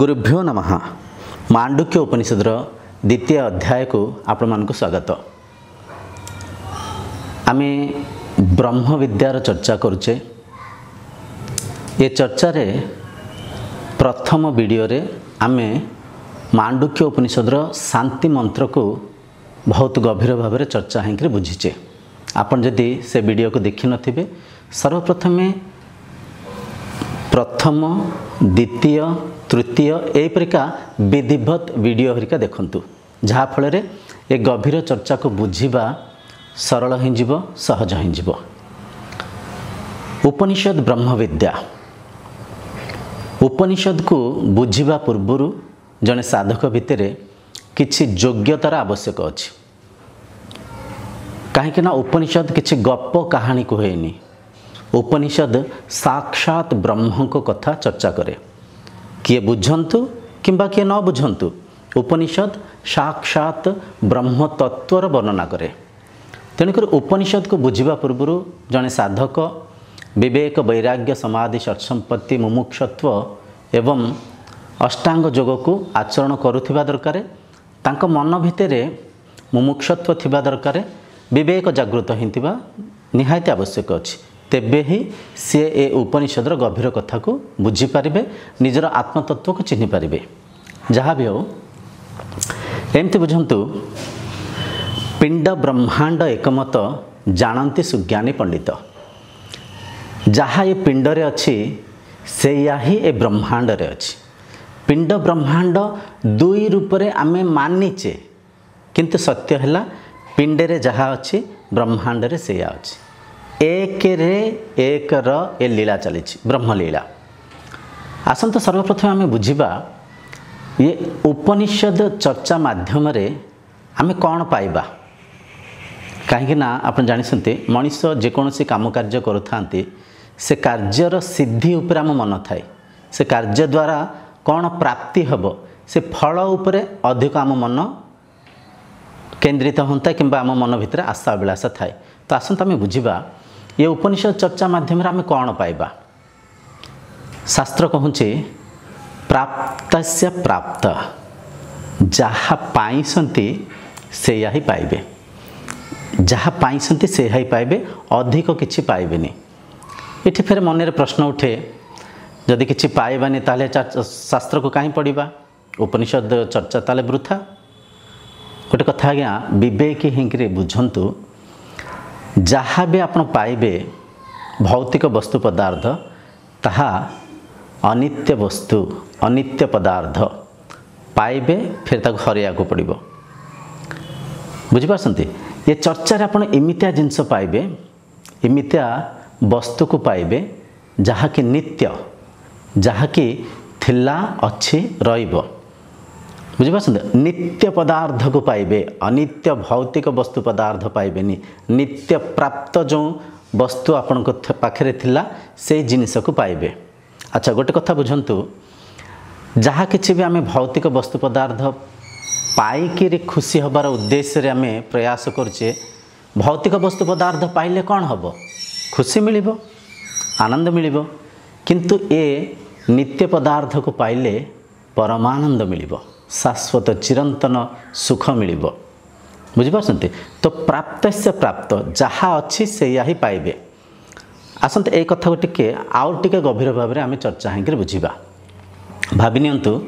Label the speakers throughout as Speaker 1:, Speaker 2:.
Speaker 1: गुरुभ्यो नमः। मांडुक्य उपनिषदर द्वितीय अध्याय को आपण मानक स्वागत। आमे ब्रह्म विद्यार चर्चा करुचे। ये चर्चा रे प्रथम वीडियो रे आमे मांडुक्य उपनिषदर शांति मंत्र को बहुत गभीर भाव में चर्चा होकर बुझीचे। आपन जदि से वीडियो को देखि नथिबे सर्वप्रथमे प्रथम द्वितीय तृतीय एपरिका विधिवत वीडियो हरिका देखंतु, जहा फल रे ए गभीर चर्चा को बुझीबा सरल हिंजिबो, सहज हिंजिबो। उपनिषद ब्रह्म विद्या। उपनिषद को बुझीबा पूर्वरु जने साधक भितरे किछि योग्यतार आवश्यक अछि। काहेकि ना उपनिषद किछि गप्प कहानी कहेनी। उपनिषद साक्षात ब्रह्म को कथा चर्चा करे। किए बुझंतु किंबा किए न बुझंतु, उपनिषद साक्षात ब्रह्म तत्वर वर्णना करे। तेणुकर उपनिषद को बुझिबा पूर्वरु जने साधक विवेक वैराग्य समाधि सत्संपत्ति मुमुक्षत्व एवं अष्टांग योग को आचरण करुथिबा दरकार। तांको मन भितरे मुमुक्षत्व थिबा दरकार, विवेक जागृत हिंतिबा निहायत आवश्यक अछि। तेबे ही सी ए उपनिषदर गभीर कथा को बुझी पारिबे, निजर आत्मतत्व को चिन्हि पारिबे। जहाँ भी हो एमती बुझंतु, पिंड ब्रह्मांड एकमत जानती सुज्ञानी पंडित। जहाँ ये पिंड रे अच्छी से या ही ए ब्रह्मांड रे अच्छी। पिंड ब्रह्मांड दुई रूप रे आमे मानिचे, किंतु सत्य हैला पिंड रे जहाँ अच्छी ब्रह्मांड रे से या अच्छी। एक रे एक र ए लीला चली ब्रह्म लीला। आसंत सर्वप्रथम आमे बुझिबा ये उपनिषद चर्चा माध्यम रे आमे कौन पाइबा। कहीं ना आपन जानिसंते मनीष जेकोसी काम कार्य करुथांती से कार्यर सिद्धि उपर आम मन थाए। से कार्य द्वारा कौन प्राप्ति हबो से फल उपरे अधिक आम मन केंद्रित होता किंबा आम मन भितर आशा अभिलाषा थाए। तो आसंत आमे बुझिबा ये उपनिषद चर्चा माध्यम आम कौन पाइबा। शास्त्र कहूचे प्राप्तस्य प्राप्त, जहाँ पाइसंती से ही पाइबे। जहाँ पाइसंती से ही पाइबे, अधिक किछि पाइबेनी। इठी फेर मन रे प्रश्न उठे, जदि किछि पाइबानी ताले शास्त्र को कहीं पढ़ा, उपनिषद चर्चा ताले वृथा। गोटे कथा आज्ञा विवेक हिंकरे बुझंतु, जहाँ भी आपण पाइबे भौतिक वस्तु पदार्थ ताहा अनित्य वस्तु अनित्य पदार्थ पाइबे, फिर ताको हरिया को पड़िबो। बुझी पारसंती ये चर्चा रे आपण इमितिया जिंस पाइबे, इमितिया वस्तु को पाइबे जहाँ कि नित्य, जहाँ कि थिला अच्छी रहिबो। बुझी पारसंती नित्य पदार्थ को पाइबे, अनित्य भौतिक वस्तु पदार्थ पाइबेनी। नित्य प्राप्त जो वस्तु आपण पाखरे थिला से जिनिस को पाइबे। अच्छा गोटे कथा बुझंतु, जहाँ किछि भी आमे भौतिक वस्तु पदार्थ पाइकी खुशी हबार उद्देश्य रे आमे प्रयास करछे। भौतिक वस्तु पदार्थ पाइले कौन हबो? खुशी मिलिबो, आनंद मिलिबो। किंतु ए नित्य पदार्थ को पाइले परमानंद मिलिबो, शाश्वत चिरंतन सुख मिलिबो। बुझी पारसंती तो प्राप्तस्य प्राप्त, जहाँ अच्छी से या ही पाइबे। आसंत ए कथा को टिके आउ टिके गभीर भाव में आमे चर्चा हिंकर बुझिबा। भाबि नियंतु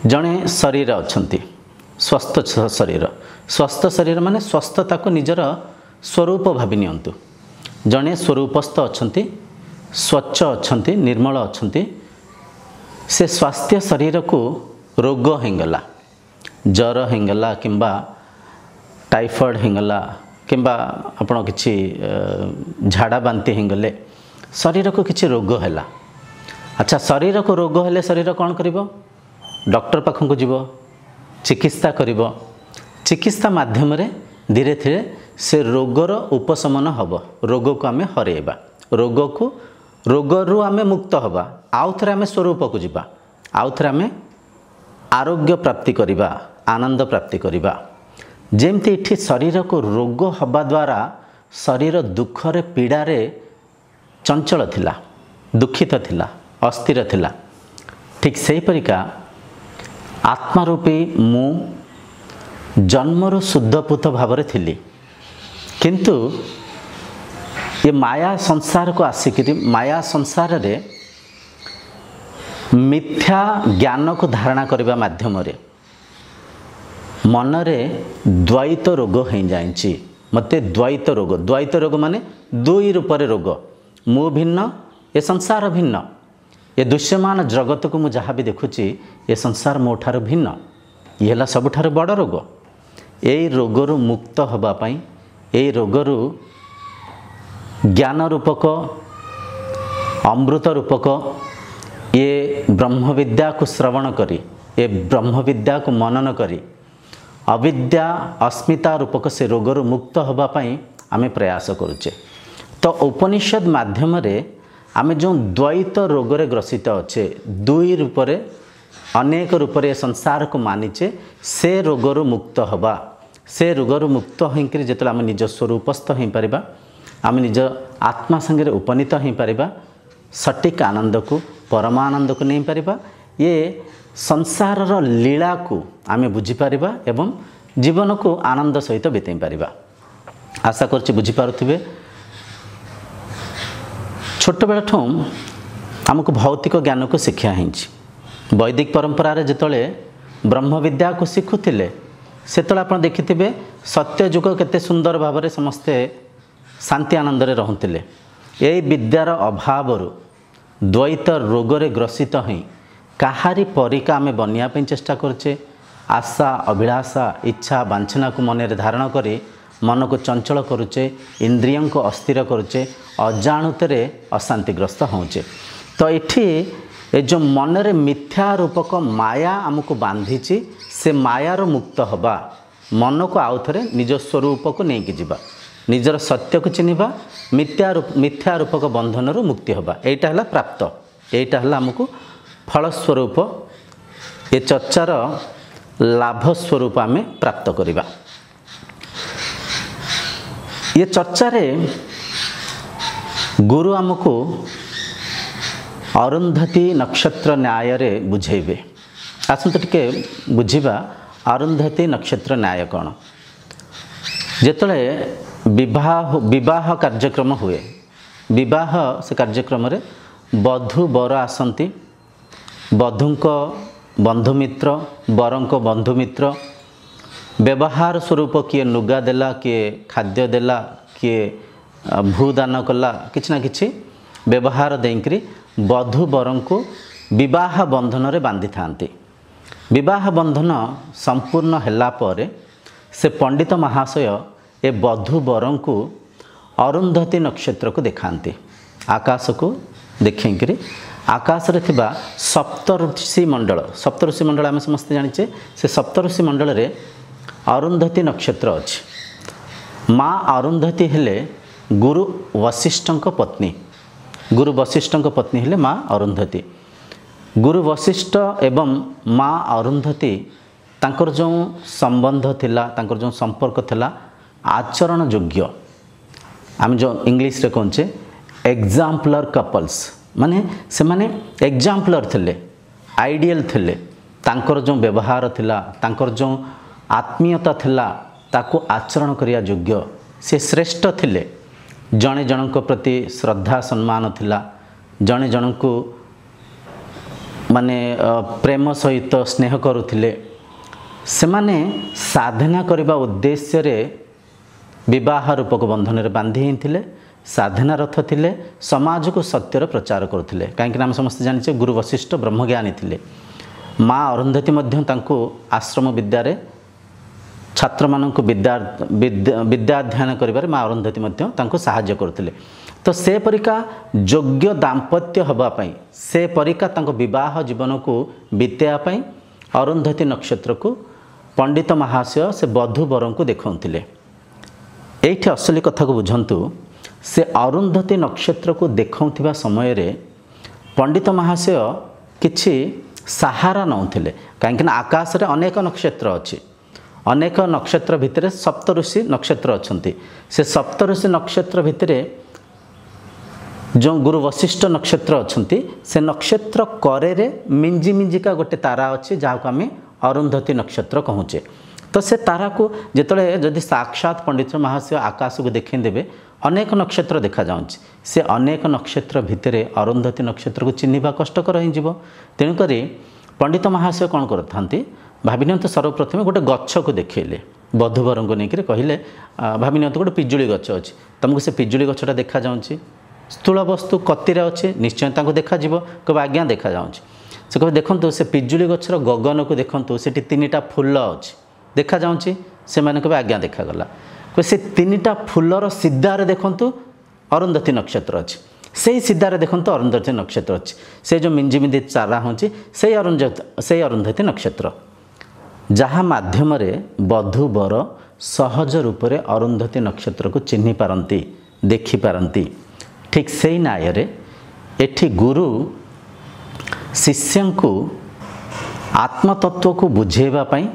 Speaker 1: जणे शरीर अछंती, स्वस्थ शरीर। स्वस्थ शरीर माने स्वस्थता को निजर स्वरूप भाबि नियंतु। जणे स्वरूपस्थ अछंती, स्वच्छ अछंती, निर्मल अछंती। से स्वास्थ्य शरीर को रोग हिंगला, जर हिंगला किंबा टाइफॉइड हिंगला किंबा आपण किछि झाड़ा बांति हिंगले, शरीर को किछि रोग हैला। अच्छा शरीर को रोग हेले शरीर कौन करिवो? डॉक्टर पाखन को जीवो, चिकित्सा करिवो। चिकित्सा माध्यम रे धीरे धीरे से रोगर उपशमन हबो। रोग को आमे हरेबा, रोगरु आमे मुक्त हबा। आउ थरे आमे स्वरूप को जीवा, आउ थरे आमे आरोग्य प्राप्ति करिबा, आनंद प्राप्ति करिबा। जेमती इठी शरीर को रोग हवा द्वारा शरीर दुख रे पीड़ा रे चंचल थिला, दुखित थिला, अस्थिर थिला। ठीक से परिका आत्मा रूपी मु जन्मरू शुद्धपूत भाव थिली, किंतु ये माया संसार को आसिक माया संसार रे मिथ्या ज्ञान को धारणा करने माध्यम मनरे द्वैत रोग हो जाए। मते द्वैत रोग माने दुई रूपरे रोग, मु भिन्न ये संसार भिन्न, ये दृश्यमान जगत को मुझे जहाँ भी देखुची ये संसार मो ठार भिन्न, ये है सबुठार बड़ रोग। यही रोगरू मुक्त होगापाई यही रोगरू ज्ञान रूपक अमृत रूपक ये ब्रह्म विद्या को श्रवण करी, ये ब्रह्म विद्या को मनन करी अविद्या अस्मिता रूपक से रोगरू मुक्त होगापाई आमे प्रयास करुचे। तो उपनिषद माध्यम रे आमे जो द्वैत रोगरे ग्रसित अच्छे, दुई रूपरे अनेक रूपरे संसार को मानिचे, से रोगरू मुक्त होगा, से रोगरू मुक्त होकर जो आम निज स्वरूपस्थ हो पारिबा, आम निज आत्मा संगे उपनीत हो पारिबा, सटीक आनंद को परमानंद को नहीं पारिबा, ये संसार लीला को आम बुझीपारिबा एवं जीवन को आनंद सहित बिताई पारिबा। आशा करछि बुझीपारुथिबे। छोट बेला ठूँ आमको भौतिक ज्ञान को शिक्षा हिंची, वैदिक परंपरा रे जितले ब्रह्म विद्या को शिखुथिले सेतले आपण देखिथिबे सत्य युग केते सुंदर भाव में समस्ते शांति आनंद रे रहउथिले। एई विद्यार अभावरु द्वैत रोगरे ग्रसित हई काहारी परिका आमे बनिया पे चेष्टा करछे, आशा अभिलाषा इच्छा वांछना को मन रे धारण करी मन को चंचल करुचे, इंद्रियों को अस्थिर करुचे, अजाणुतरे अशांतिग्रस्त होचे। तो इठी ए जो मन रे मिथ्या रूपक माया आमको बांधीची, से मायार मुक्त हवा, मन को आउ थे निज स्वरूप को लेकिन जीवा, निजर सत्य को चिन्हवा, मिथ्या रूपक बंधन रु मुक्ति हवा, एटा हला प्राप्त, एटा हला आमको फलस्वरूप ये चर्चार लाभ स्वरूप आमे प्राप्त करिबा। ये चर्चा रे गुरु आमको अरुंधति नक्षत्र न्याय रे बुझेबे। आसंत टिके बुझिबा अरुंधति नक्षत्र न्याय कौन। जेतले विवाह कार्यक्रम हुए, विवाह से कार्यक्रम रे बधू बर आसंती, बधूंक बंधुमित्र बरंक बंधुमित्र व्यवहार स्वरूप किए नुगा देला, किए खाद्य देला, किए भूदान कला, किछि ना किछि व्यवहार देकरी बधू बरं को विवाह बंधन रे बांधि थांती। विवाह बंधन संपूर्ण हैला परे से पंडित महाशय ए बधू बरं को अरुंधति नक्षत्र को देखांती। आकाश को देखेंकरी आकाश रे थिबा सप्तऋषि मंडल आम समस्ते जानिचे, से सप्तऋषि मंडल रे अरुंधति नक्षत्र अच्छी। माँ अरुंधति हेले गुरु वशिष्ठंक पत्नी, गुरु वशिष्ठंक पत्नी हेले माँ अरुंधति। गुरु वशिष्ठ एवं माँ अरुंधति तांकर जो संबंध थिला, तांकर जो संपर्क थिला आचरण योग्य, आम जो इंग्लिश रे कहचे एग्जाम्पलर कपल्स, माने से माने एग्जाम्पलर थिले, आइडियल थिले, तांकर जो व्यवहार थिला, तांकर जो आत्मीयता थिला ताको आचरण करिया योग्य, से श्रेष्ठ थिले। जणे जनक प्रति श्रद्धा सम्मान थिला, जणे जनक माने प्रेम सहित स्नेह करुथिले। से माने साधना करबा उद्देश्य रे विवाह रूपक बंधन रे बांधी हिथिले, साधना रथ थिले, समाज को सत्यर प्रचार करुथिले। काहेकि हम समस्त जानिचे गुरु वशिष्ठ ब्रह्मज्ञानी थिले। माँ अरुंधति मध्य तांको आश्रम विद्या रे छात्र मानक विद्या अध्ययन करिबारे माँ अरुंधति मध्य तांको सहाय्य करथिले। तो से परिका योग्य दाम्पत्य हबा पई, से परिका तांको विवाह जीवन को बितेया पई अरुंधति नक्षत्र को पंडित महाशय से बधू बरं को देखौथिले। एठी असली कथा को बुझंतु, से अरुंधति नक्षत्र को देखौथिबा समय रे पंडित महाशय किछि सहारा नौथिले। काहेकि आकाश रे अनेक नक्षत्र अछि, अनेक नक्षत्र भितरे सप्तऋषि नक्षत्र अछंती। से सप्तऋषि नक्षत्र भितरे जो गुरु वशिष्ठ नक्षत्र अछंती, से नक्षत्र करे रे मिंजी मिंजिका गोटे तारा अछि, जहाँ को आमे अरुंधति नक्षत्र कहूचे। तो से तारा को जिते जदि साक्षात पंडित महाशय आकाश को देखदेवे अनेक नक्षत्र देखा जाउछि से अनेक नक्षत्र भितर अरुंधति नक्षत्र को चिन्हवा कष्टकर हो तेणुक पंडित महाशय कौन करते भावी नियंतु सर्वप्रथमे गोटे गछ को देखले वधुवर को लेकर कहले भावी नियंतु गोटे पिजुली गछ अच्छी तुमको से पिजुली गछटा देखा जाउछि स्थूल वस्तु कतिर अच्छे निश्चय देखा कब आज्ञा देखा जाउछि से कहे देखो से पिजुली गछर गगन को देखो से 3टा फूल अच्छी देखा जाउछि से माने कहे आज्ञा देखागला से 3टा फूलर सीधार देखु अरुंधति नक्षत्र अच्छी से सीधार देखो अरुंधति नक्षत्र अच्छी से जो मिंजिमिंदी चारा होची से अरुंधति नक्षत्र जहाँ माध्यम वधु वर सहज रूप से अरुंधति नक्षत्र को चिन्ह पारती देखिपारती ठीक से ही न्याय एठी गुरु शिष्य को आत्मतत्व को बुझेवा पाई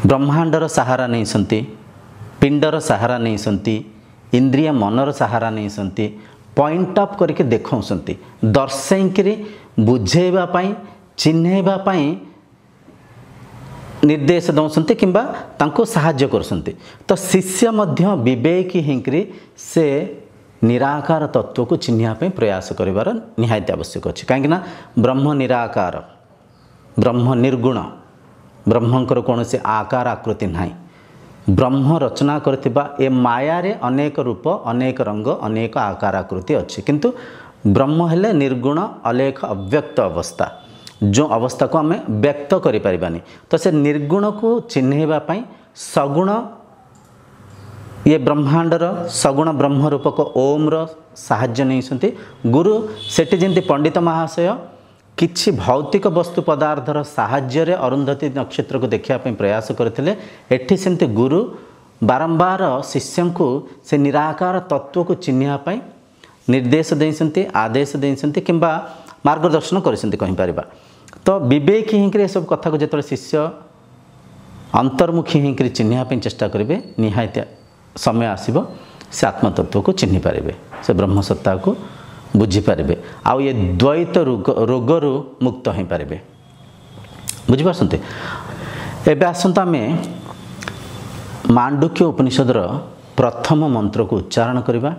Speaker 1: ब्रह्मांडर सहारा नहीं सन्ति पिंडर सहारा नहीं सन्ति इंद्रिय मनर सहारा नहीं सन्ति पॉइंट अप करके देखौसंती दर्शैकरी बुझेवा पाई चिन्हैवा पाई निर्देश दौसंती किंबा तांको सहाय्य करसंती। तो शिष्य मध्य विवेकी हिंकरी से निराकार तत्व को चिन्हया पे प्रयास करिवार निहायत आवश्यक अछि काहेकि ना ब्रह्म निराकार ब्रह्म निर्गुण ब्रह्मंकर कौन से आकार आकृति नाही ब्रह्म रचना करथिबा ए माया रे अनेक रूप अनेक रंग अनेक आकार आकृति अच्छी किंतु ब्रह्म हेले निर्गुण अलेख अव्यक्त अवस्था जो अवस्था को आम व्यक्त करि परिबानी। तो से निर्गुण को चिन्हैबा पाई सगुण ये ब्रह्मांडर सगुण ब्रह्म रूपक ओम रो साहाय्य नहीं सुनती गुरु सेठी जेंति पंडित महाशय किछि भौतिक वस्तु पदार्थर साहाय्य रे अरुंधति नक्षत्र को देखा प्रयास करथिले एठी सेंति गुरु बारंबार शिष्य को से निराकार तत्व को चिन्हया पाई निर्देश देइसंती आदेश देइसंती किंबा मार्गदर्शन करिसंती कहि परिबा। तो विवेकी हिंकरे सब कथा को जेतले शिष्य अंतर्मुखी हिंकरे चिन्हया पाई चेष्टा करिवे निहायत समय आसीबो से आत्मतत्व को चिन्हि पारिबे से ब्रह्मसत्ता को बुझीपारे आउ ये द्वैत रोगर मुक्त हो पारे बुझीपारते। एबे आसंता आमे मांडुक्य उपनिषदर प्रथम मंत्र को उच्चारण करिबा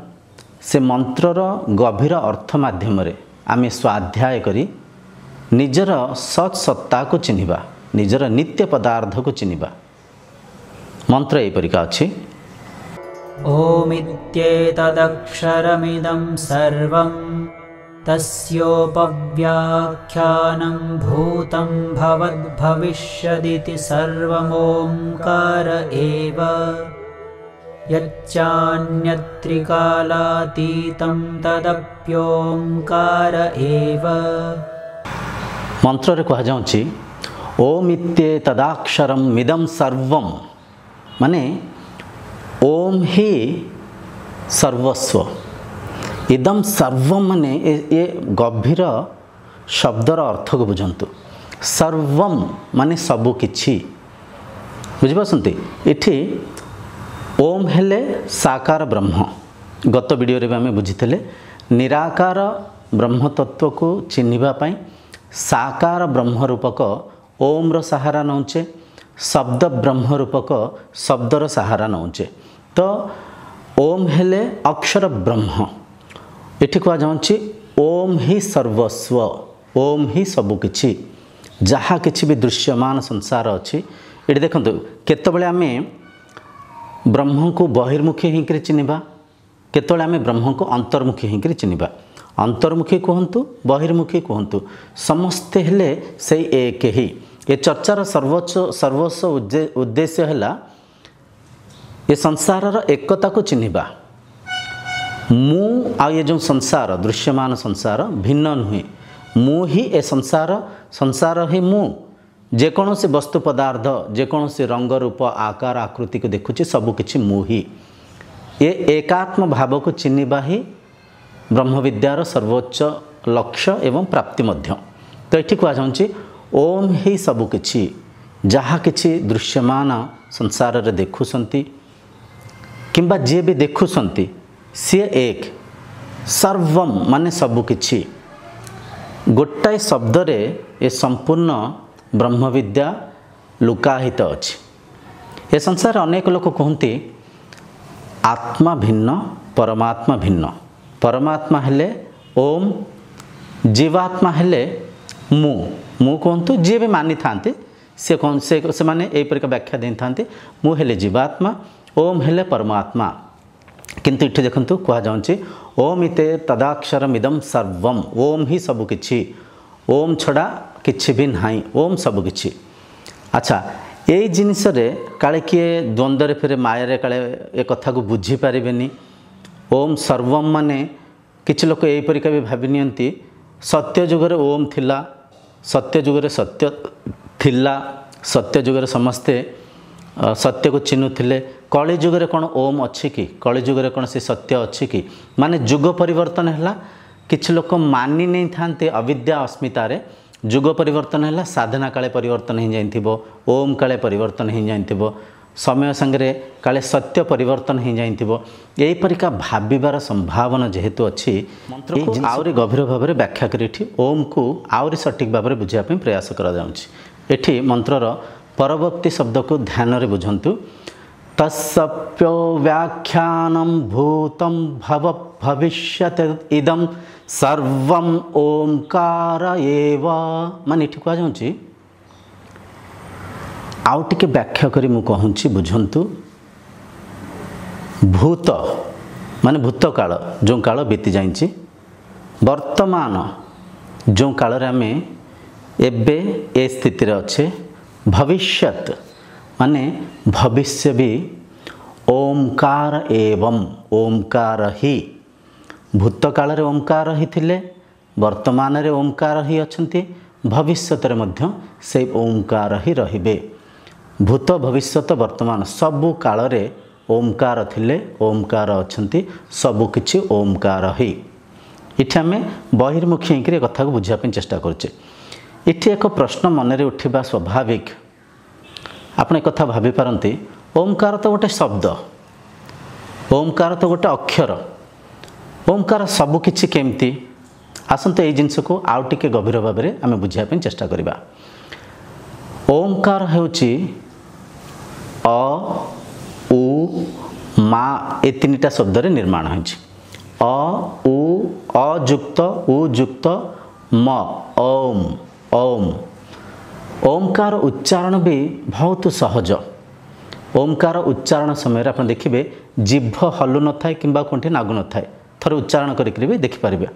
Speaker 1: से मंत्रर गभीर अर्थ माध्यम आमे स्वाध्याय करी निजर सत् सत्ता को चिन्हिबा निजर नित्य पदार्थ को चिन्हिबा। मंत्र ए परिका अछि
Speaker 2: ओमित्येतदक्षरमिदं सर्वं तस्योपव्याख्यानं भूतं भवद्भविष्यदिति सर्वमोंकार एव यच्चान्यत्रिकालातीतं तदप्योंकार एव।
Speaker 1: मंत्र रे कहा जाउछि ओमित्येतदाक्षरम् इदं सर्वं माने ओम ही सर्वस्व इदम सर्व माने ये गभीर शब्दर अर्थ को बुझंतु सर्वम माने सबु किछि बुझिपारसंती एठी ओम हेले साकार ब्रह्म गत वीडियो रे आमे बुझितले निराकार ब्रह्म तत्व को चिन्हिबा पाई साकार ब्रह्म रूपक ओम रो सहारा नौचे शब्द ब्रह्म रूपक शब्दर सहारा नौचे। तो ओम हेले अक्षर ब्रह्म एठी कहा जाउछि ओम ही सर्वस्व ओम ही सबु किछि जहाँ किछि भी दृश्यमान संसार अच्छी ये देखो केतबेले आमे ब्रह्म को बहिर्मुखी हिंकरी चिन्हवा केतबेले आमे ब्रह्म को अंतर्मुखी हिंकरी चिन्हवा अंतर्मुखी कहतु बहिर्मुखी कहतु समस्ते हेले से एक ही ये चर्चार सर्वस्व उद्देश्य है ये संसार एकता को चिन्हवा मु आ ये जो संसार दृश्यमान संसार भिन्न नुहे मु ही ए संसार ही मु जेकोसी वस्तु पदार्थ जेकोसी रंग रूप आकार आकृति को देखुची सबकिछि मु ही ये एकात्म भाव को चिन्हवा ही ब्रह्म विद्यार सर्वोच्च लक्ष्य एवं प्राप्ति मध्य। तो ये कह जाउछि ओम ही सबकिछि जहाँ किछि दृश्यमान संसार रे देखुसंती किंबा जे भी देखुसंती सी एक सर्वम माने सबकिछि गोटाए शब्द रे ए संपूर्ण ବ୍ରହ୍ମବିଦ୍ୟା ଲୁକାହିତ ଅଛି। ଏ ସଂସାରରେ ଅନେକ ଲୋକ କୁହନ୍ତି ଆତ୍ମା ଭିନ୍ନ ପରମାତ୍ମା ଭିନ୍ନ। ପରମାତ୍ମା ହେଲେ ଓମ୍, ଜୀବାତ୍ମା ହେଲେ ମୁଁ କୁହନ୍ତୁ, ଯିଏ ବି ମାନିଥାନ୍ତି ସେମାନେ ଏହିପରିକା ବ୍ୟାଖ୍ୟା ଦେଇଥାନ୍ତି। ମୁଁ ହେଲେ ଜୀବାତ୍ମା, ଓମ୍ ହେଲେ ପରମାତ୍ମା। କିନ୍ତୁ ଏଠି ଦେଖନ୍ତୁ କୁହାଯାଉଛି ଓମ୍ ଇତେ ତଦାକ୍ଷରମିଦଂ ସର୍ବମ୍, ଓମ୍ ହିଁ ସବୁକିଛି, ଓମ୍ ଛଡ଼ା କିଛି ବି ନାହିଁ, ଓମ୍ ସବୁକିଛି। ଆଚ୍ଛା, ଏଇ ଜିନିଷରେ କାଳେ କିଏ ଦ୍ୱନ୍ଦ୍ୱରେ ଫେରେ ମାୟାରେ କାଳେ ଏ କଥାକୁ ବୁଝିପାରିବେନି। ଓମ୍ ସର୍ବମ୍ ମାନେ କିଛି ଲୋକ ଏହିପରିକା ବି ଭାବି ନିଅନ୍ତି ସତ୍ୟ ଯୁଗରେ ଓମ୍ ଥିଲା, ସତ୍ୟ ଯୁଗରେ ସତ୍ୟ ଥିଲା, ସତ୍ୟ ଯୁଗରେ ସମସ୍ତେ ସତ୍ୟକୁ ଚିହ୍ନୁଥିଲେ। କଳି ଯୁଗରେ କ'ଣ ଓମ୍ ଅଛି କି? କଳି ଯୁଗରେ କ'ଣ ସେ ସତ୍ୟ ଅଛି କି? ମାନେ ଯୁଗ ପରିବର୍ତ୍ତନ ହେଲା, କିଛି ଲୋକ ମାନି ନେଇଥାନ୍ତି ଅବିଦ୍ୟା ଅସ୍ମିତାରେ। ଯୁଗ ପରିବର୍ତ୍ତନ ହେଲା, ସାଧନା କାଳେ ପରିବର୍ତ୍ତନ ହେଇଯାଇଥିବ, ଓମ୍ କାଳେ ପରିବର୍ତ୍ତନ ହେଇଯାଇଥିବ, ସମୟ ସାଙ୍ଗରେ କାଳେ ସତ୍ୟ ପରିବର୍ତ୍ତନ ହେଇଯାଇଥିବ। ଏହିପରିକା ଭାବିବାର ସମ୍ଭାବନା ଯେହେତୁ ଅଛି, ମନ୍ତ୍ରକୁ ଆହୁରି ଗଭୀର ଭାବରେ ବ୍ୟାଖ୍ୟା କରି ଏଠି ଓମ୍କୁ ଆହୁରି ସଠିକ୍ ଭାବରେ ବୁଝିବା ପାଇଁ ପ୍ରୟାସ କରାଯାଉଛି। ଏଠି ମନ୍ତ୍ରର ପରବର୍ତ୍ତୀ ଶବ୍ଦକୁ ଧ୍ୟାନରେ ବୁଝନ୍ତୁ। ତସ୍ସପ୍ୟୋ ବ୍ୟାଖ୍ୟାନଂ ଭୂତଂ ଭବ ଭବିଷ୍ୟତ ଇଦଂ ସର୍ବଂ ଓଂକାର ଏବ। ମାନେ ଏଠି କୁହାଯାଉଛି, ଆଉ ଟିକେ ବ୍ୟାଖ୍ୟା କରି ମୁଁ କହୁଛି ବୁଝନ୍ତୁ। ଭୂତ ମାନେ ଭୂତକାଳ, ଯେଉଁ କାଳ ବିତି ଯାଇଛି, ବର୍ତ୍ତମାନ ଯେଉଁ କାଳରେ ଆମେ ଏବେ ଏ ସ୍ଥିତିରେ ଅଛେ, ଭବିଷ୍ୟତ ମାନେ ଭବିଷ୍ୟ ବି ଓଂକାର ଏବଂ, ଓଂକାର ହି। ଭୂତକାଳରେ ଓଂକାର ହି ଥିଲେ, ବର୍ତ୍ତମାନରେ ଓଂକାର ହି ଅଛନ୍ତି, ଭବିଷ୍ୟତରେ ମଧ୍ୟ ସେଇ ଓଂକାର ହି ରହିବେ। ଭୂତ ଭବିଷ୍ୟତ ବର୍ତ୍ତମାନ ସବୁ କାଳରେ ଓଂକାର ଥିଲେ, ଓଂକାର ଅଛନ୍ତି, ସବୁକିଛି ଓଂକାର ହି। ଏଠି ଆମେ ବହିର୍ମୁଖୀ ହେଇକରି ଏ କଥାକୁ ବୁଝିବା ପାଇଁ ଚେଷ୍ଟା କରୁଛେ। ଏଠି ଏକ ପ୍ରଶ୍ନ ମନରେ ଉଠିବା ସ୍ୱାଭାବିକ। ଆପଣ ଏ କଥା ଭାବିପାରନ୍ତି, ଓଂକାର ତ ଗୋଟେ ଶବ୍ଦ, ଓଂକାର ତ ଗୋଟେ ଅକ୍ଷର, ଓଂକାର ସବୁକିଛି କେମିତି? ଆସନ୍ତୁ ଏଇ ଜିନିଷକୁ ଆଉ ଟିକେ ଗଭୀର ଭାବରେ ଆମେ ବୁଝିବା ପାଇଁ ଚେଷ୍ଟା କରିବା। ଓଂକାର ହେଉଛି ଅ, ଉ, ମା ଏ ତିନିଟା ଶବ୍ଦରେ ନିର୍ମାଣ ହୋଇଛି। ଅ, ଉ, ଅ ଯୁକ୍ତ ଉ ଯୁକ୍ତ ମ, ଓମ୍, ଓମ୍। ଓଂକାର ଉଚ୍ଚାରଣ ବି ବହୁତ ସହଜ। ଓଂକାର ଉଚ୍ଚାରଣ ସମୟରେ ଆପଣ ଦେଖିବେ ଜିଭ ହଲୁ ନଥାଏ କିମ୍ବା କେଉଁଠି ନାଗୁ ନଥାଏ। ଥରେ ଉଚ୍ଚାରଣ କରିକି ବି ଦେଖିପାରିବେ।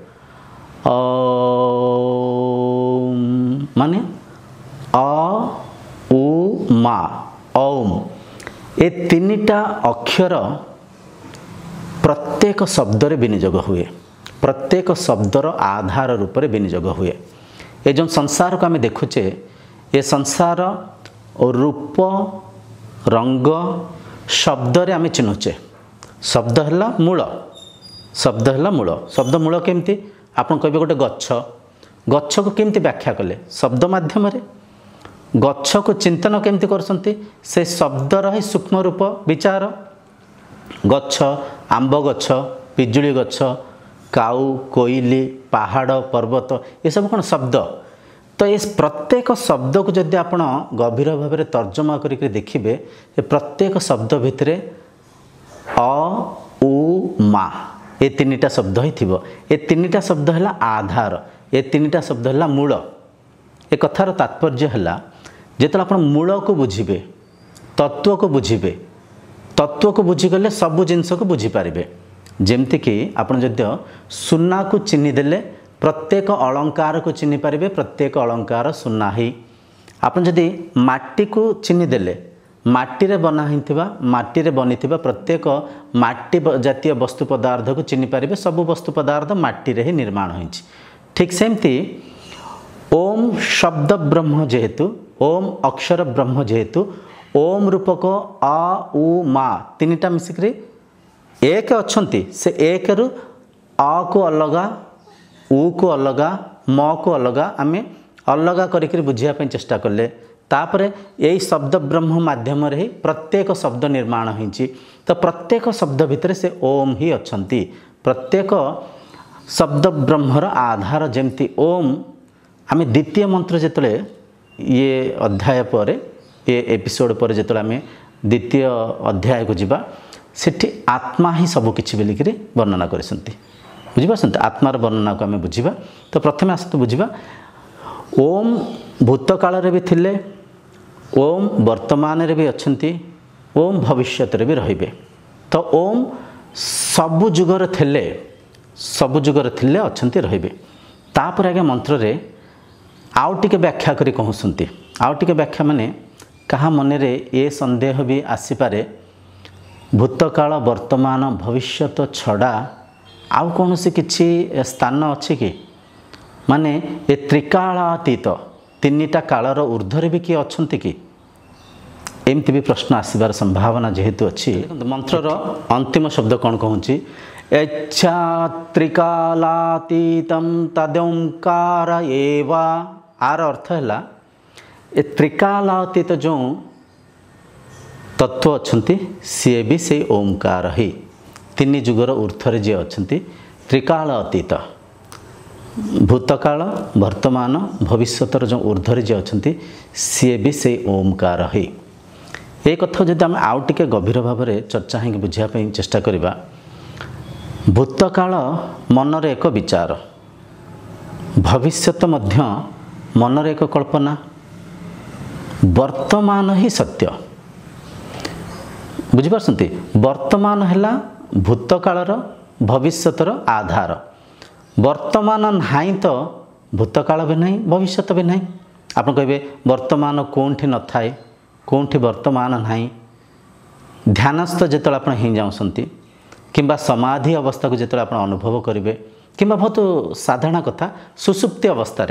Speaker 1: ମାନେ ଅ, ଉ, ମା, ଓମ୍। ଏ ତିନିଟା ଅକ୍ଷର ପ୍ରତ୍ୟେକ ଶବ୍ଦରେ ବିନିଯୋଗ ହୁଏ, ପ୍ରତ୍ୟେକ ଶବ୍ଦର ଆଧାର ରୂପରେ ବିନିଯୋଗ ହୁଏ। ଏ ଯେଉଁ ସଂସାରକୁ ଆମେ ଦେଖୁଛେ, ଏ ସଂସାର ରୂପ ରଙ୍ଗ ଶବ୍ଦରେ ଆମେ ଚିହ୍ନୁଛେ। ଶବ୍ଦ ହେଲା ମୂଳ, ଶବ୍ଦ ହେଲା ମୂଳ। ଶବ୍ଦ ମୂଳ କେମିତି? ଆପଣ କହିବେ ଗୋଟେ ଗଛ, ଗଛକୁ କେମିତି ବ୍ୟାଖ୍ୟା କଲେ? ଶବ୍ଦ ମାଧ୍ୟମରେ। ଗଛକୁ ଚିନ୍ତନ କେମିତି କରୁଛନ୍ତି? ସେ ଶବ୍ଦର ହିଁ ସୂକ୍ଷ୍ମ ରୂପ ବିଚାର। ଗଛ, ଆମ୍ବ ଗଛ, ପିଜୁଳି ଗଛ, କାଉ, କୋଇଲି, ପାହାଡ଼, ପର୍ବତ, ଏସବୁ କ'ଣ ଶବ୍ଦ? ତ ଏ ପ୍ରତ୍ୟେକ ଶବ୍ଦକୁ ଯଦି ଆପଣ ଗଭୀର ଭାବରେ ତର୍ଜମା କରିକି ଦେଖିବେ, ଏ ପ୍ରତ୍ୟେକ ଶବ୍ଦ ଭିତରେ ଅ, ଉ, ମା ଏ ତିନିଟା ଶବ୍ଦ ହିଁ ଥିବ। ଏ ତିନିଟା ଶବ୍ଦ ହେଲା ଆଧାର, ଏ ତିନିଟା ଶବ୍ଦ ହେଲା ମୂଳ। ଏ କଥାର ତାତ୍ପର୍ଯ୍ୟ ହେଲା, ଯେତେବେଳେ ଆପଣ ମୂଳକୁ ବୁଝିବେ, ତତ୍ତ୍ୱକୁ ବୁଝିବେ, ତତ୍ତ୍ୱକୁ ବୁଝିଗଲେ ସବୁ ଜିନିଷକୁ ବୁଝିପାରିବେ। ଯେମିତିକି ଆପଣ ଯଦି ସୁନାକୁ ଚିହ୍ନିଦେଲେ ପ୍ରତ୍ୟେକ ଅଳଙ୍କାରକୁ ଚିହ୍ନି ପାରିବେ, ପ୍ରତ୍ୟେକ ଅଳଙ୍କାର ସୁନା ହିଁ। ଆପଣ ଯଦି ମାଟିକୁ ଚିହ୍ନିଦେଲେ, ମାଟିରେ ବନା ହେଇଥିବା, ମାଟିରେ ବନିଥିବା ପ୍ରତ୍ୟେକ ମାଟି ଜାତୀୟ ବସ୍ତୁ ପଦାର୍ଥକୁ ଚିହ୍ନି ପାରିବେ, ସବୁ ବସ୍ତୁ ପଦାର୍ଥ ମାଟିରେ ହିଁ ନିର୍ମାଣ ହୋଇଛି। ଠିକ୍ ସେମିତି ଓମ୍ ଶବ୍ଦ ବ୍ରହ୍ମ ଯେହେତୁ, ଓମ୍ ଅକ୍ଷର ବ୍ରହ୍ମ ଯେହେତୁ, ଓମ୍ ରୂପକ ଅ, ଉ, ମା ତିନିଟା ମିଶିକରି ଏକ ଅଛନ୍ତି। ସେ ଏକରୁ ଅକୁ ଅଲଗା, ଉକୁ ଅଲଗା, ମକୁ ଅଲଗା ଆମେ ଅଲଗା କରିକି ବୁଝିବା ପାଇଁ ଚେଷ୍ଟା କଲେ, ତାପରେ ଏଇ ଶବ୍ଦ ବ୍ରହ୍ମ ମାଧ୍ୟମରେ ହିଁ ପ୍ରତ୍ୟେକ ଶବ୍ଦ ନିର୍ମାଣ ହୋଇଛି। ତ ପ୍ରତ୍ୟେକ ଶବ୍ଦ ଭିତରେ ସେ ଓମ୍ ହିଁ ଅଛନ୍ତି। ପ୍ରତ୍ୟେକ ଶବ୍ଦ ବ୍ରହ୍ମର ଆଧାର ଯେମିତି ଓମ୍। ଆମେ ଦ୍ୱିତୀୟ ମନ୍ତ୍ର ଯେତେବେଳେ ये अध्याय पर ये एपिसोड पर जो आम द्वितीय अध्याय को जीवा सेठी आत्मा ही सबकिछि बोलिकी वर्णना करते बुझीपार आत्मार वर्णना को आम बुझा। तो प्रथम आस तो बुझा ओम भूतकाल भी थिले, ओम वर्तमान रे भी अच्छी, ओम भविष्यत रे भी रहिबे। तो ओम सबु जुगर थिले, सबु जुगर थिले अच्छी रहिबे। तापर आगे मंत्र रे आउ टिके व्याख्या करी कहउसंती। आउ टिके व्याख्या माने कहा मन रे ए संदेह भी आसीपारे भूतकाल वर्तमान भविष्यत छड़ा आउ कौन सी किछि स्थान अच्छी कि माने ए त्रिकालातीत तीनिटा कालर ऊर्ध्वरे भी किए अच्छंती कि एमती भी प्रश्न आसबार संभावना जेहेतु अच्छी। मंत्रर अंतिम शब्द कौन कहूँ इच्छा त्रिकालातीतम तदोंकार एवा। आर अर्थ है ए त्रिकालातीत जो तत्व अच्छंती सी भी से ओंकार ही तीन जुगर ऊर्ध्वरे जी अच्छंती त्रिकालातीत भूतकाल वर्तमान भविष्यतर जो ऊर्ध्वरे जी अच्छंती सी भी से ओंकार ही। ये कथा जब आम आउ टिके गभीर भाव में चर्चा ही बुझापी चेष्टा करवा। भूतकाल मनर एक विचार, भविष्यत मध्य मनर एक कल्पना, वर्तमान ही सत्य। बुझिपारसंती वर्तमान है भूतकालर भविष्यतर आधार। वर्तमान नहीं तो भूतकाल भी नहीं भविष्यत भी नहीं। आप कहे वर्तमान कौन न थाए कौटी वर्तमान नहीं। ध्यानस्थ जो आप जाऊँगी किंबा समाधि अवस्था को जो आप अनुभव करेंगे किंबा बहुत साधारण कथा सुसुप्ति अवस्था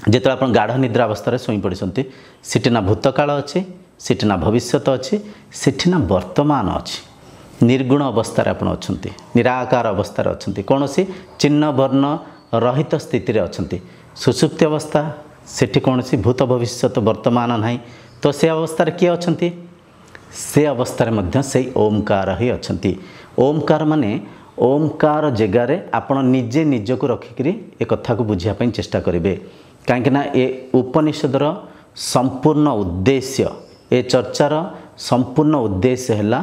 Speaker 1: जो आप गाढ़ निद्रा अवस्था शोई पड़ते सीटी ना भूतकाल अच्छी, सीटी ना भविष्यत अच्छी, सीटी ना वर्तमान अच्छी। निर्गुण अवस्था आप निराकार अवस्था अच्छा, कौन सी चिन्ह वर्ण रहित स्थिति अच्छा। सुसुप्ति अवस्था सेठी कौन सी भूत भविष्यत वर्तमान नहीं। तो से अवस्था किए अच्छी से अवस्था मध्य से ओमकार ही अच्छी। ओमकार माने ओमकार जगार आपण निजे निजक रखिकी ए कथा को बुझापी चेष्टा करेंगे। कहीं ए उपनिषदर संपूर्ण उद्देश्य ए चर्चार संपूर्ण उद्देश्य है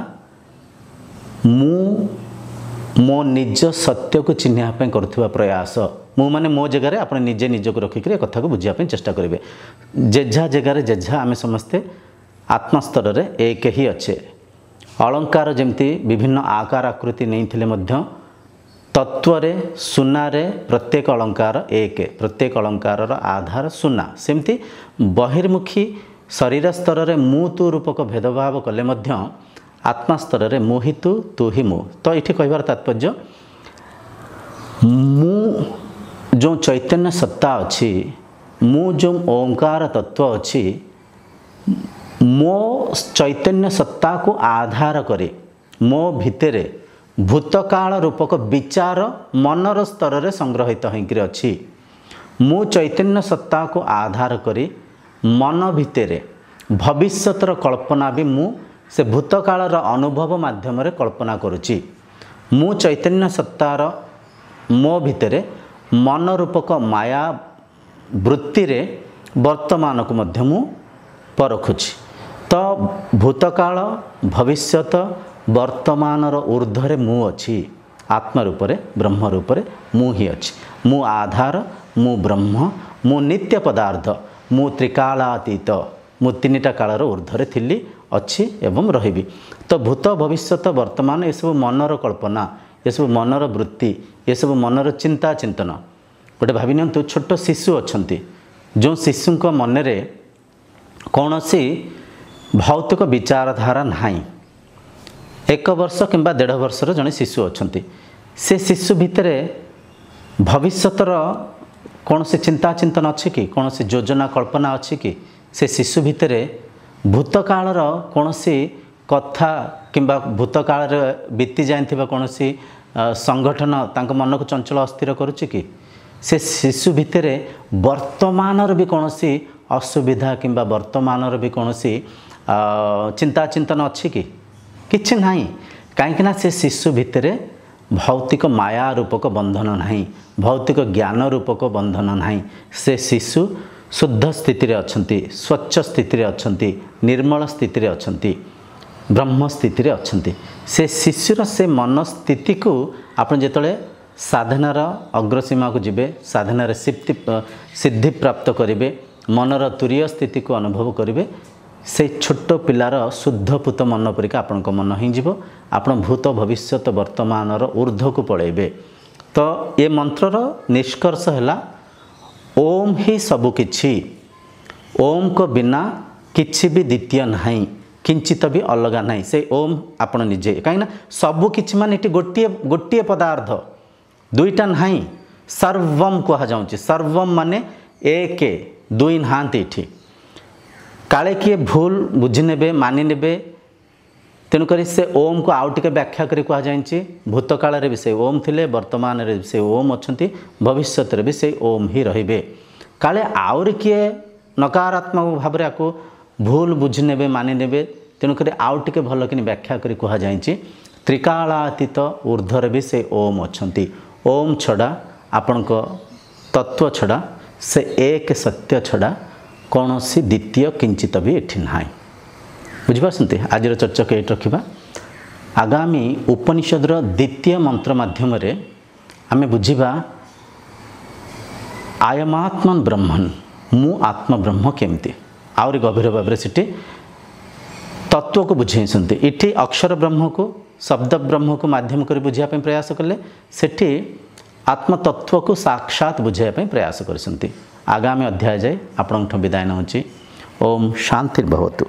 Speaker 1: मो निज सत्य को चिन्हवाई करुवा प्रयास। मु माने मो जगार आप निजे निजक रखिकी कथा को बुझापी चेष्टा करेंगे। जेझा जगार जेझा आम समस्ते आत्मस्तर रे एक ही अच्छे। अलंकार जमती विभिन्न आकार आकृति नहीं थिले मध्य तत्व रे सुना रे प्रत्येक अलंकार एक, प्रत्येक अलंकार आधार सुना। सेमती बहिर्मुखी शरीर स्तर रे मु तु रूपक भेदभाव कले मध्य आत्मा स्तर रे मु ही तू ही मु। तो ये कहबार तात्पर्य मु जो चैतन्य सत्ता अच्छी, मु जो ओंकार तत्व अच्छी, मो चैतन्य सत्ता को आधार करे मो भितरे भूतकाल रूपक विचार मनर स्तर रे संग्रहित होकर अच्छी। मु चैतन्य सत्ता को आधार करे मन भितरे भविष्यतर कल्पना भी मु से भूतकालर अनुभव माध्यम रे कल्पना करुची। मु चैतन्य सत्तार मो भितरे मन रूपक माया वृत्ति रे वर्तमान को मध्य मु परखुची। तो भूतकाल भविष्यत वर्तमानर ऊर्ध्वरे मु अच्छी। आत्मा रूपरे ब्रह्म रूपरे मु ही अच्छी। मु आधार, मु ब्रह्म, मु नित्य पदार्थ, मु त्रिकालातीत, मु तीनिटा कालर ऊर्ध्वरे थिली अच्छी एवं रहिबी। तो भूत भविष्यत वर्तमान ये सब मनर कल्पना, ये सब मनर वृत्ति, ये सब मनर चिंता चिंतन। गोटे भावी नियंतु छोट शिशु अच्छी जो शिशु मन रे कौन सी भौतिक विचारधारा नहीं। 1 वर्ष किंबा 1.5 वर्षर जड़े शिशु अच्छा से शिशु भितर भविष्यतर कौन सी चिंता चिंतन अच्छी कि कौन सी योजना कल्पना अच्छी कि से शिशु भितर भूतकालर कौन सी कथा किंबा भूतकाल बीती जाइथिबा कौन सी संगठन तांको मन को चंचल अस्थिर करुच्ची कि से शिशु भितर वर्तमानर भी कौन सी असुविधा किंबा वर्तमानर भी कौन सी चिंता चिंतन अच्छी कि किछि नहीं। कहीं से शिशु भितर भौतिक माया रूपक बंधन नहीं, भौतिक ज्ञान रूपक बंधन नहीं। से शिशु शुद्ध स्थिति रे अछंती, स्वच्छ स्थिति रे अछंती, निर्मल स्थिति रे अछंती, ब्रह्म स्थिति रे अछंती। से शिष्यर से मन स्थिति को आपण जेतले साधनार अग्रसीमा को जिबे, साधनार सिद्धि प्राप्त करेंगे, मनर तुरीय स्थिति को अनुभव करेंगे, से छोट पिलार शुद्धपूत मन परिका आपण मन हो आपण भूत भविष्यत वर्तमान ऊर्ध्व को पलैबे। तो ये मंत्रर निष्कर्ष है ओम ही सबुकिछि, ओम को बिना किछि भी द्वितीय नहीं, किंचित भी अलग नहीं। से ओम आपण निजे कहीं सबुकिछि मान ये गोटे गोटे पदार्थ दुईटा नहीं, सर्वम कह जाऊँगी। सर्वम माने एक दुई नहांती इठी काले किए भूल बुझी नेबे मानि नेबे, तेणुक से ओम को आउ टिके व्याख्या करी कह जाए। भूतकाल भी से ओम थिले, वर्तमान रे से ओम अच्छी, भविष्यत भी से ओम ही रहिबे। काले आउर किए नकारात्मक भाव में आपको भूल बुझी नेबे मानि नेबे, तेणुक आउ टिके भल कि व्याख्या करी कह जाए। त्रिकालातीत ऊर्ध्वर भी से ओम अच्छी। ओम छड़ा आपण तत्व छड़ा से एक सत्य छड़ा कौन सी द्वितीय किंचित भी एठी ना। बुझिपारछन्ते आज चर्चा के रखा। आगामी उपनिषदर द्वितीय मंत्र माध्यम आमे बुझिबा आयमात्मन ब्रह्मन, मु आत्म ब्रह्म केमती आउरी गभीर भाव में सिटी तत्व को बुझाई। इठी अक्षर ब्रह्म को, शब्द ब्रह्म को माध्यम कर बुझापी प्रयास कले, सेठी आत्मतत्व को साक्षात बुझापी प्रयास कर। आगामी अध्याय जाए आपण विदाय नौची। ओम शांतिर्भवतु।